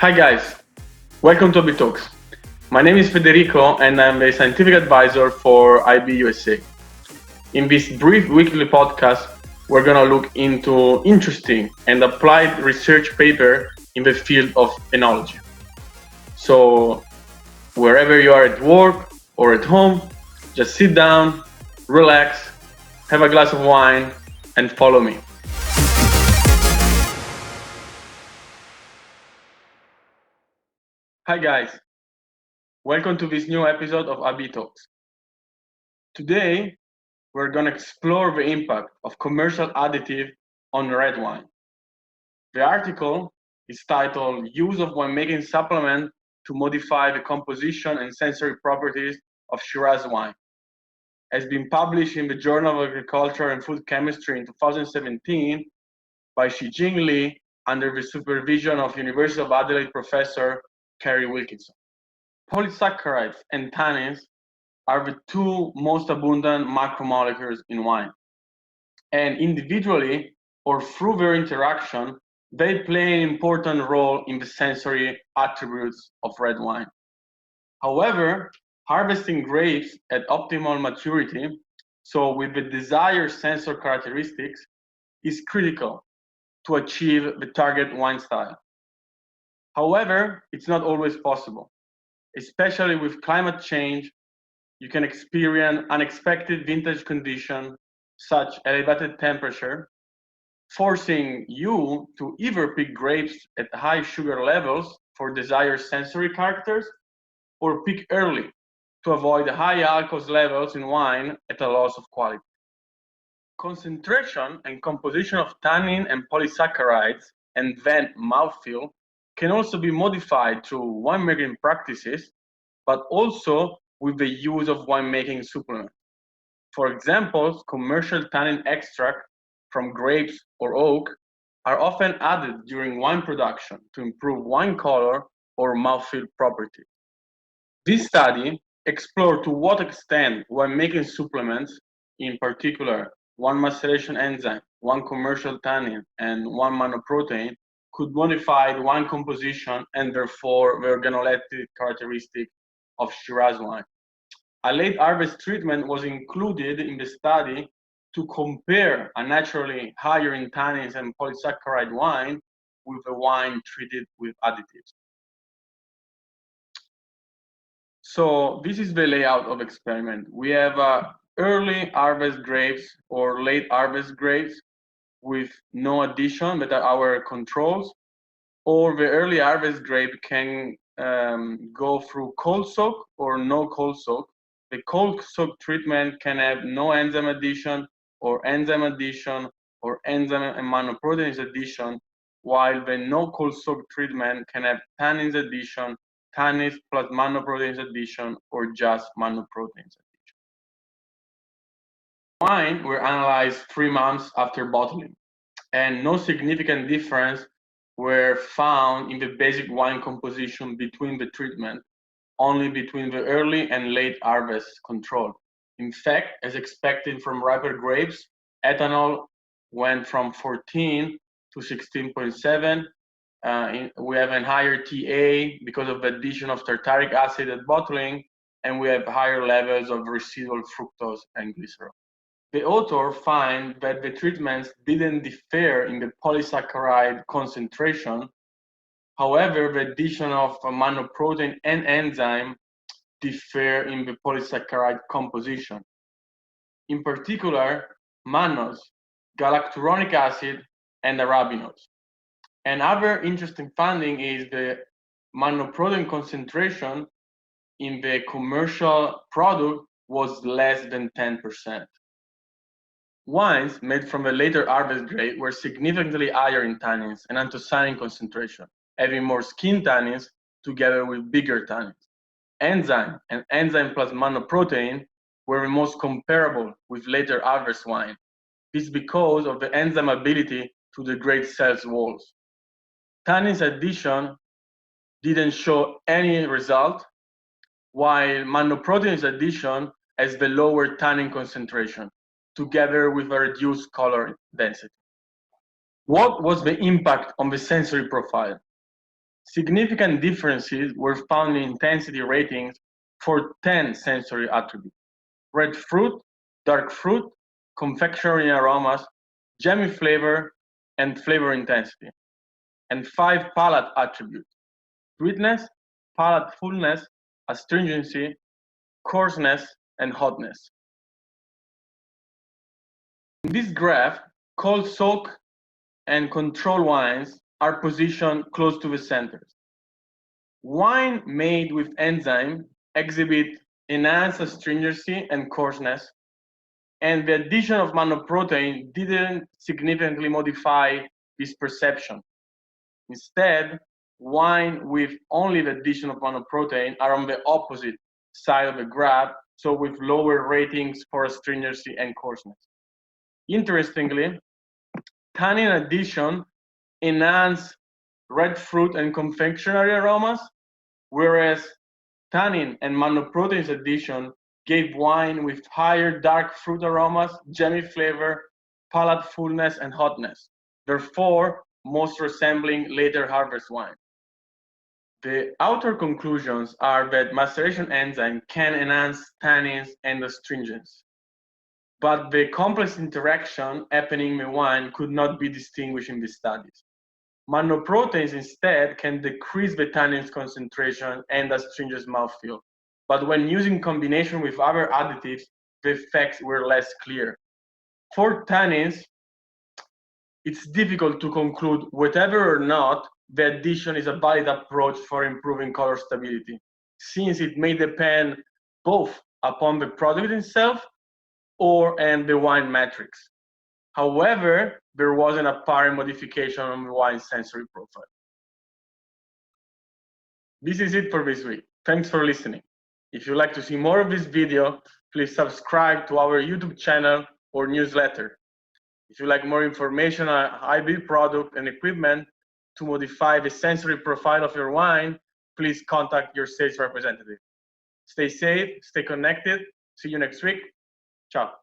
Hi guys, welcome to EP Talks. My name is Federico and I'm the scientific advisor for IB USA. In this brief weekly podcast, we're going to look into interesting and applied research paper in the field of enology. So wherever you are at work or at home, just sit down, relax, have a glass of wine and follow me. Hi guys, welcome to this new episode of AB Talks. Today, we're going to explore the impact of commercial additive on red wine. The article is titled Use of Winemaking Supplements to Modify the Composition and Sensory Properties of Shiraz Wine. It has been published in the Journal of Agriculture and Food Chemistry in 2017 by Sijing Li under the supervision of University of Adelaide professor Kerry Wilkinson. Polysaccharides and tannins are the two most abundant macromolecules in wine. And individually or through their interaction, they play an important role in the sensory attributes of red wine. However, harvesting grapes at optimal maturity, so with the desired sensor characteristics, is critical to achieve the target wine style. However, it's not always possible. Especially with climate change, you can experience unexpected vintage conditions such elevated temperature, forcing you to either pick grapes at high sugar levels for desired sensory characters or pick early to avoid high alcohol levels in wine at a loss of quality. Concentration and composition of tannin and polysaccharides and then mouthfeel can also be modified through winemaking practices, but also with the use of winemaking supplements. For example, commercial tannin extract from grapes or oak are often added during wine production to improve wine color or mouthfeel properties. This study explored to what extent winemaking supplements, in particular one maceration enzyme, one commercial tannin, and one mannoprotein, could modify the wine composition and therefore the organoleptic characteristic of Shiraz wine. A late harvest treatment was included in the study to compare a naturally higher in tannins and polysaccharide wine with a wine treated with additives. So this is the layout of experiment. We have early harvest grapes or late harvest grapes with no addition that are our controls, or the early harvest grape can go through cold soak or no cold soak. The cold soak treatment can have no enzyme addition or enzyme addition or enzyme and mannoproteins addition, while the no cold soak treatment can have tannins addition, tannins plus mannoproteins addition, or just mannoproteins addition. Wine were analyzed 3 months after bottling, and no significant difference were found in the basic wine composition between the treatment, only between the early and late harvest control. In fact, as expected from riper grapes, ethanol went from 14 to 16.7. We have a higher TA because of the addition of tartaric acid at bottling, and we have higher levels of residual fructose and glycerol. The author finds that the treatments didn't differ in the polysaccharide concentration. However, the addition of a mannoprotein and enzyme differ in the polysaccharide composition. In particular, mannose, galacturonic acid, and arabinose. Another interesting finding is the mannoprotein concentration in the commercial product was less than 10%. Wines made from the later harvest grape were significantly higher in tannins and anthocyanin concentration, having more skin tannins together with bigger tannins. Enzyme and enzyme plus mannoprotein were the most comparable with later harvest wine. This is because of the enzyme ability to degrade cells walls. Tannins addition didn't show any result, while mannoproteins addition has the lower tannin concentration, together with a reduced color density. What was the impact on the sensory profile? Significant differences were found in intensity ratings for 10 sensory attributes: red fruit, dark fruit, confectionery aromas, jammy flavor, and flavor intensity, and 5 palate attributes: sweetness, palate fullness, astringency, coarseness, and hotness. In this graph, cold soak and control wines are positioned close to the centers. Wine made with enzyme exhibit enhanced astringency and coarseness, and the addition of mannoprotein didn't significantly modify this perception. Instead, wine with only the addition of mannoprotein are on the opposite side of the graph, so with lower ratings for astringency and coarseness. Interestingly, tannin addition enhanced red fruit and confectionery aromas, whereas tannin and mannoproteins addition gave wine with higher dark fruit aromas, jammy flavor, palate fullness, and hotness, therefore most resembling later harvest wine. The outer conclusions are that maceration enzyme can enhance tannins and astringents, but the complex interaction happening in the wine could not be distinguished in these studies. Mannoproteins instead can decrease the tannins concentration and astringent mouthfeel, but when used in combination with other additives, the effects were less clear. For tannins, it's difficult to conclude whether or not the addition is a valid approach for improving color stability, since it may depend both upon the product itself and the wine matrix. However, there was an apparent modification on the wine sensory profile. This is it for this week. Thanks for listening. If you'd like to see more of this video, please subscribe to our YouTube channel or newsletter. If you'd like more information on hybrid product and equipment to modify the sensory profile of your wine, please contact your sales representative. Stay safe, stay connected. See you next week. Ciao.